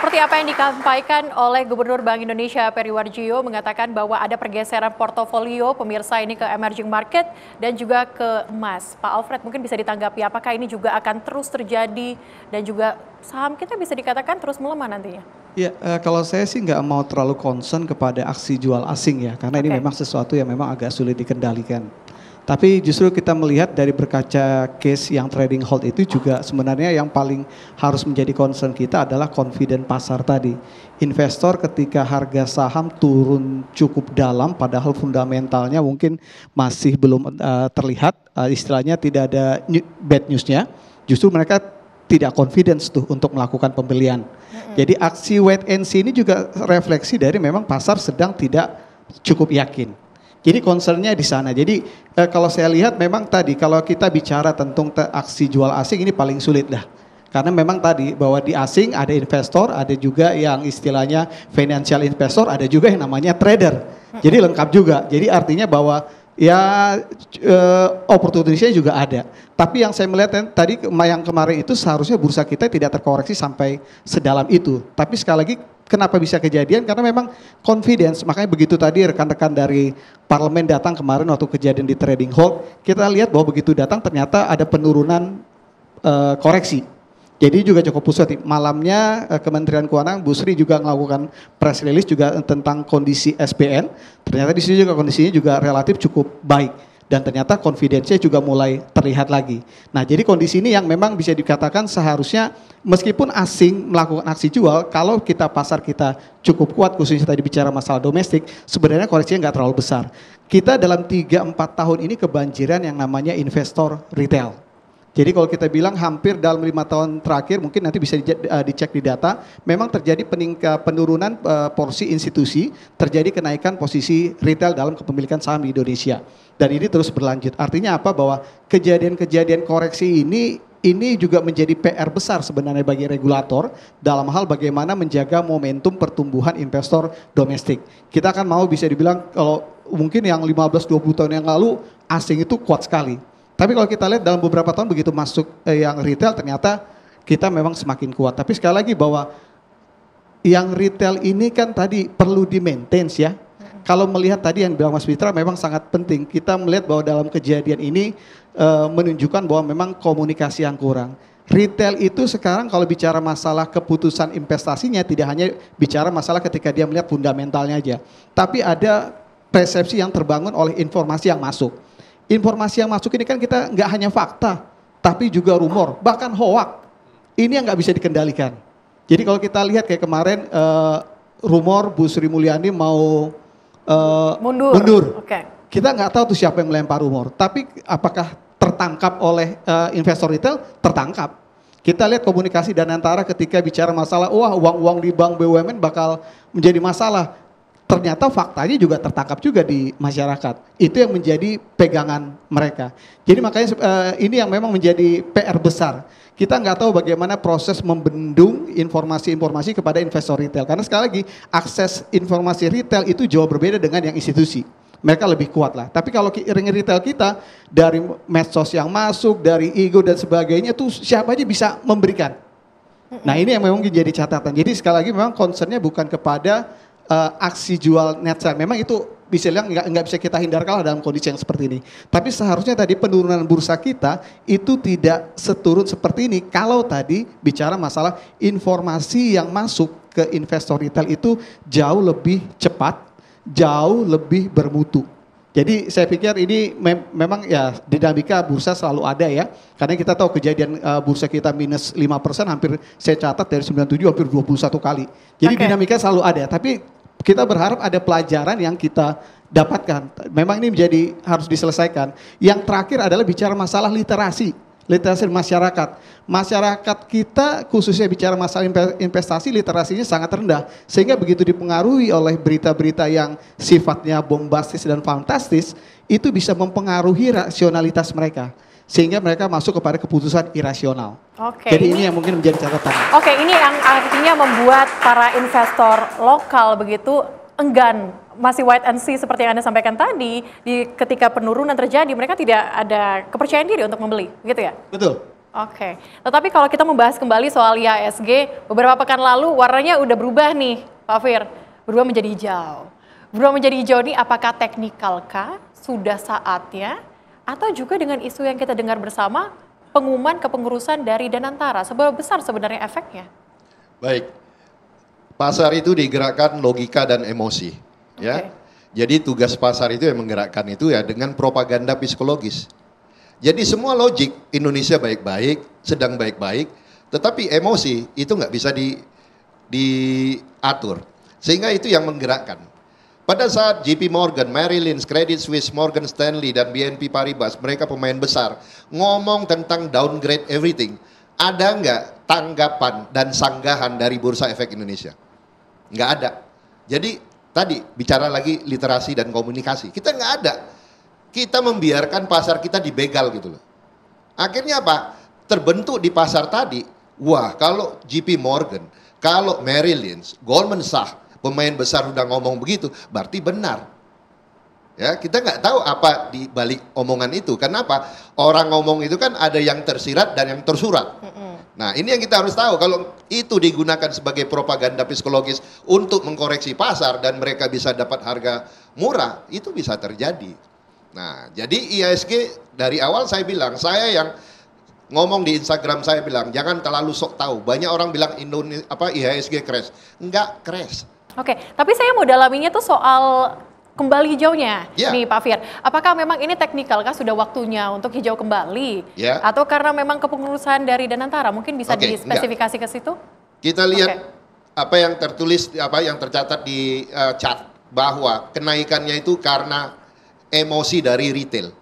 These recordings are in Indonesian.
Seperti apa yang disampaikan oleh Gubernur Bank Indonesia Peri Warjio mengatakan bahwa ada pergeseran portofolio pemirsa ini ke emerging market dan juga ke emas. Pak Alfred mungkin bisa ditanggapi apakah ini juga akan terus terjadi dan juga saham kita bisa dikatakan terus melemah nantinya? Ya, kalau saya sih nggak mau terlalu concern kepada aksi jual asing ya, karena ini memang sesuatu yang memang agak sulit dikendalikan. Tapi justru kita melihat dari berkaca case yang trading hold itu juga sebenarnya yang paling harus menjadi concern kita adalah confident pasar tadi. Investor ketika harga saham turun cukup dalam padahal fundamentalnya mungkin masih belum terlihat, istilahnya tidak ada bad newsnya, justru mereka tidak confidence tuh untuk melakukan pembelian. Jadi aksi wait and see ini juga refleksi dari memang pasar sedang tidak cukup yakin. Jadi concernnya di sana. Jadi kalau saya lihat memang tadi kalau kita bicara tentang aksi jual asing ini paling sulit lah. Karena memang tadi bahwa di asing ada investor, ada juga yang istilahnya financial investor, ada juga yang namanya trader. Jadi lengkap juga. Jadi artinya bahwa ya opportunity-nya juga ada. Tapi yang saya melihat tadi yang kemarin itu seharusnya bursa kita tidak terkoreksi sampai sedalam itu. Tapi sekali lagi kenapa bisa kejadian? Karena memang confidence. Makanya begitu tadi rekan-rekan dari parlemen datang kemarin waktu kejadian di trading hold, kita lihat bahwa begitu datang ternyata ada penurunan koreksi. Jadi juga cukup positif. Malamnya Kementerian Keuangan, Bu Sri juga melakukan press release juga tentang kondisi SBN. Ternyata di sini juga kondisinya juga relatif cukup baik. Dan ternyata confidence-nya juga mulai terlihat lagi. Nah jadi kondisi ini yang memang bisa dikatakan seharusnya meskipun asing melakukan aksi jual, kalau kita pasar kita cukup kuat khususnya tadi bicara masalah domestik, sebenarnya koreksinya nggak terlalu besar. Kita dalam 3-4 tahun ini kebanjiran yang namanya investor retail. Jadi kalau kita bilang hampir dalam 5 tahun terakhir mungkin nanti bisa dicek di data, memang terjadi penurunan porsi institusi, terjadi kenaikan posisi retail dalam kepemilikan saham di Indonesia. Dan ini terus berlanjut. Artinya apa? Bahwa kejadian-kejadian koreksi ini juga menjadi PR besar sebenarnya bagi regulator dalam hal bagaimana menjaga momentum pertumbuhan investor domestik. Kita akan mau bisa dibilang kalau mungkin yang 15-20 tahun yang lalu asing itu kuat sekali. Tapi kalau kita lihat dalam beberapa tahun begitu masuk yang retail ternyata kita memang semakin kuat. Tapi sekali lagi bahwa yang retail ini kan tadi perlu di-maintain ya. Kalau melihat tadi yang bilang Mas Fitra memang sangat penting. Kita melihat bahwa dalam kejadian ini menunjukkan bahwa memang komunikasi yang kurang. Retail itu sekarang kalau bicara masalah keputusan investasinya tidak hanya bicara masalah ketika dia melihat fundamentalnya aja. Tapi ada persepsi yang terbangun oleh informasi yang masuk. Informasi yang masuk ini kan kita nggak hanya fakta, tapi juga rumor, bahkan hoak. Ini yang nggak bisa dikendalikan. Jadi kalau kita lihat kayak kemarin rumor Bu Sri Mulyani mau mundur. Okay. Kita nggak tahu tuh siapa yang melempar rumor. Tapi apakah tertangkap oleh investor retail? Tertangkap. Kita lihat komunikasi dan antara ketika bicara masalah uang-uang di bank BUMN bakal menjadi masalah. Ternyata faktanya juga tertangkap juga di masyarakat. Itu yang menjadi pegangan mereka. Jadi makanya ini yang memang menjadi PR besar. Kita nggak tahu bagaimana proses membendung informasi-informasi kepada investor retail. Karena sekali lagi akses informasi retail itu jauh berbeda dengan yang institusi. Mereka lebih kuat lah. Tapi kalau ring retail kita dari medsos yang masuk, dari ego dan sebagainya tuh siapa aja bisa memberikan. Nah ini yang memang menjadi catatan. Jadi sekali lagi memang concernnya bukan kepada aksi jual net sale. Memang itu bisa bilang nggak bisa kita hindarkan dalam kondisi yang seperti ini. Tapi seharusnya tadi penurunan bursa kita itu tidak seturun seperti ini kalau tadi bicara masalah informasi yang masuk ke investor retail itu jauh lebih cepat, jauh lebih bermutu. Jadi saya pikir ini memang ya dinamika bursa selalu ada ya. Karena kita tahu kejadian bursa kita minus 5% hampir saya catat dari 97 hampir 21 kali. Jadi dinamika selalu ada. Tapi kita berharap ada pelajaran yang kita dapatkan. Memang ini harus diselesaikan. Yang terakhir adalah bicara masalah literasi masyarakat. Masyarakat kita khususnya bicara masalah investasi literasinya sangat rendah. Sehingga begitu dipengaruhi oleh berita-berita yang sifatnya bombastis dan fantastis, itu bisa mempengaruhi rasionalitas mereka. Sehingga mereka masuk kepada keputusan irasional. Jadi ini yang mungkin menjadi catatan. Ini yang artinya membuat para investor lokal begitu enggan, masih wait and see seperti yang Anda sampaikan tadi, ketika penurunan terjadi mereka tidak ada kepercayaan diri untuk membeli, gitu ya? Betul. Oke, tetapi kalau kita membahas kembali soal IHSG, beberapa pekan lalu warnanya udah berubah nih, Pak Fir. Berubah menjadi hijau. Berubah menjadi hijau ini apakah teknikal kah? Sudah saatnya? Atau juga dengan isu yang kita dengar bersama, pengumuman kepengurusan dari Danantara, seberapa besar sebenarnya efeknya? Baik, pasar itu digerakkan logika dan emosi. Ya, jadi tugas pasar itu yang menggerakkan itu ya dengan propaganda psikologis. Jadi semua logik Indonesia baik-baik, sedang baik-baik, tetapi emosi itu nggak bisa diatur. Sehingga itu yang menggerakkan. Pada saat JP Morgan, Merrill Lynch, Credit Suisse, Morgan Stanley, dan BNP Paribas, mereka pemain besar, ngomong tentang downgrade everything. Ada nggak tanggapan dan sanggahan dari Bursa Efek Indonesia? Nggak ada. Jadi tadi bicara lagi literasi dan komunikasi, kita nggak ada. Kita membiarkan pasar kita dibegal gitu loh. Akhirnya apa? Terbentuk di pasar tadi, wah kalau JP Morgan, kalau Merrill Lynch, Goldman Sachs, pemain besar udah ngomong begitu, berarti benar. Ya, kita nggak tahu apa di balik omongan itu. Kenapa? Orang ngomong itu kan ada yang tersirat dan yang tersurat. Nah, ini yang kita harus tahu. Kalau itu digunakan sebagai propaganda psikologis untuk mengkoreksi pasar dan mereka bisa dapat harga murah, itu bisa terjadi. Nah, jadi IHSG dari awal saya bilang, saya yang ngomong di Instagram saya bilang, jangan terlalu sok tahu. Banyak orang bilang IHSG crash. Enggak crash. Oke, tapi saya mau dalaminya tuh soal kembali hijaunya nih Pak Fir. Apakah memang ini teknikal kah sudah waktunya untuk hijau kembali? Atau karena memang kepengurusan dari Danantara? Mungkin bisa dispesifikasi ke situ? Kita lihat apa yang tertulis, apa yang tercatat di chart, bahwa kenaikannya itu karena emosi dari retail,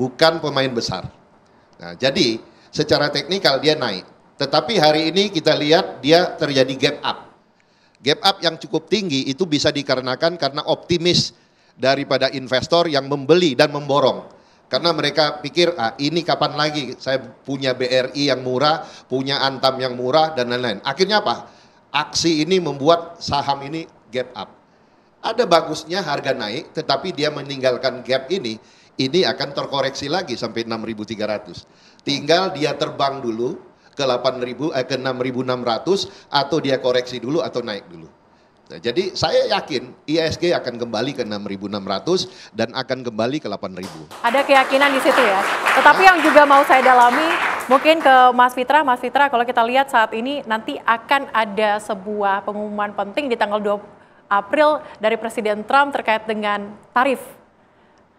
bukan pemain besar. Nah, jadi secara teknikal dia naik. Tetapi hari ini kita lihat dia terjadi gap up. Gap up yang cukup tinggi itu bisa dikarenakan karena optimis daripada investor yang membeli dan memborong. Karena mereka pikir, ini kapan lagi saya punya BRI yang murah, punya Antam yang murah, dan lain-lain. Akhirnya apa? Aksi ini membuat saham ini gap up. Ada bagusnya harga naik, tetapi dia meninggalkan gap ini akan terkoreksi lagi sampai 6.300. Tinggal dia terbang dulu ke 6.600 atau dia koreksi dulu atau naik dulu. Nah, jadi saya yakin IHSG akan kembali ke 6.600 dan akan kembali ke 8.000. Ada keyakinan di situ ya. Tetapi yang juga mau saya dalami mungkin ke Mas Fitra. Mas Fitra, kalau kita lihat saat ini nanti akan ada sebuah pengumuman penting di tanggal 2 April dari Presiden Trump terkait dengan tarif.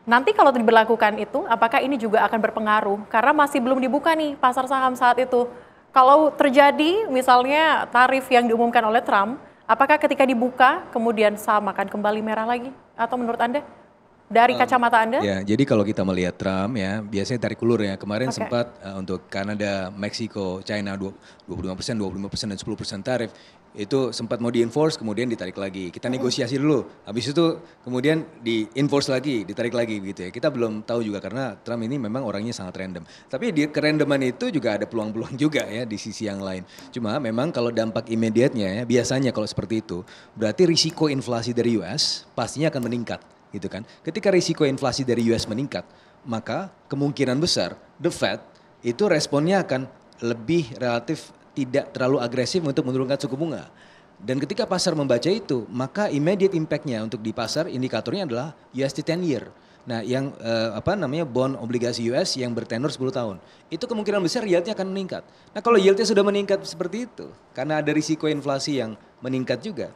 Nanti kalau diberlakukan itu, apakah ini juga akan berpengaruh? Karena masih belum dibuka nih pasar saham saat itu. Kalau terjadi misalnya tarif yang diumumkan oleh Trump, apakah ketika dibuka kemudian saham akan kembali merah lagi? Atau menurut Anda? Dari kacamata Anda? Ya, jadi kalau kita melihat Trump ya, biasanya tarik ulur ya. Kemarin sempat untuk Kanada, Meksiko, China 25%, 25% dan 10% tarif. Itu sempat mau di-enforce kemudian ditarik lagi. Kita negosiasi dulu. Habis itu kemudian di-enforce lagi, ditarik lagi begitu ya. Kita belum tahu juga karena Trump ini memang orangnya sangat random. Tapi di kerandoman itu juga ada peluang-peluang juga ya di sisi yang lain. Cuma memang kalau dampak immediate-nya ya, biasanya kalau seperti itu, berarti risiko inflasi dari US pastinya akan meningkat. Gitu kan. Ketika risiko inflasi dari US meningkat, maka kemungkinan besar The Fed itu responnya akan lebih relatif tidak terlalu agresif untuk menurunkan suku bunga. Dan ketika pasar membaca itu, maka immediate impact-nya untuk di pasar indikatornya adalah USD 10 year. Nah, yang bond obligasi US yang bertenor 10 tahun. Itu kemungkinan besar yield-nya akan meningkat. Nah, kalau yield-nya sudah meningkat seperti itu, karena ada risiko inflasi yang meningkat juga,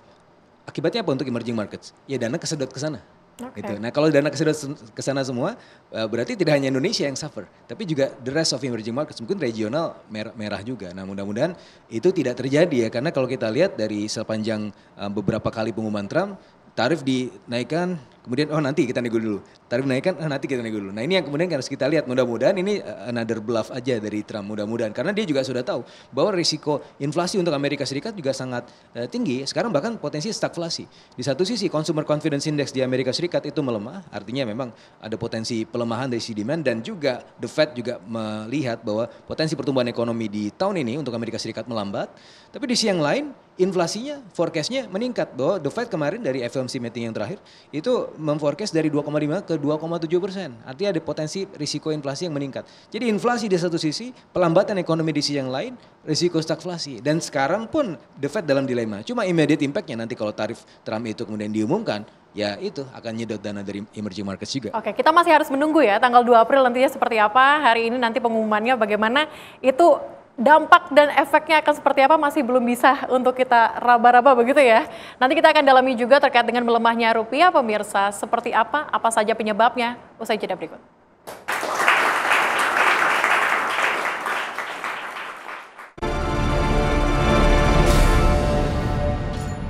akibatnya apa untuk emerging markets? Ya dana kesedot ke sana. Gitu. Nah, kalau dana kesedot ke sana semua, berarti tidak hanya Indonesia yang suffer, tapi juga the rest of emerging markets, mungkin regional merah juga. Nah, mudah-mudahan itu tidak terjadi ya, karena kalau kita lihat dari sepanjang beberapa kali pengumuman Trump, tarif dinaikkan, kemudian nanti kita nego dulu. Tarif naikkan, nanti kita nego dulu. Nah, ini yang kemudian harus kita lihat. Mudah-mudahan ini another bluff aja dari Trump, mudah-mudahan. Karena dia juga sudah tahu bahwa risiko inflasi untuk Amerika Serikat juga sangat tinggi. Sekarang bahkan potensi stagflasi. Di satu sisi consumer confidence index di Amerika Serikat itu melemah, artinya memang ada potensi pelemahan dari sisi demand, dan juga The Fed juga melihat bahwa potensi pertumbuhan ekonomi di tahun ini untuk Amerika Serikat melambat. Tapi di sisi yang lain, inflasinya, forecast-nya meningkat, bahwa The Fed kemarin dari FOMC meeting yang terakhir itu memforecast dari 2,5 ke 2,7%. Artinya ada potensi risiko inflasi yang meningkat. Jadi inflasi di satu sisi, pelambatan ekonomi di sisi yang lain, risiko stagflasi. Dan sekarang pun The Fed dalam dilema. Cuma immediate impact-nya nanti kalau tarif Trump itu kemudian diumumkan, ya itu akan nyedot dana dari emerging markets juga. Oke, kita masih harus menunggu ya tanggal 2 April nantinya seperti apa. Hari ini nanti pengumumannya bagaimana, itu dampak dan efeknya akan seperti apa masih belum bisa untuk kita raba-raba begitu ya. Nanti kita akan dalami juga terkait dengan melemahnya rupiah pemirsa. Seperti apa saja penyebabnya, usai jeda berikut.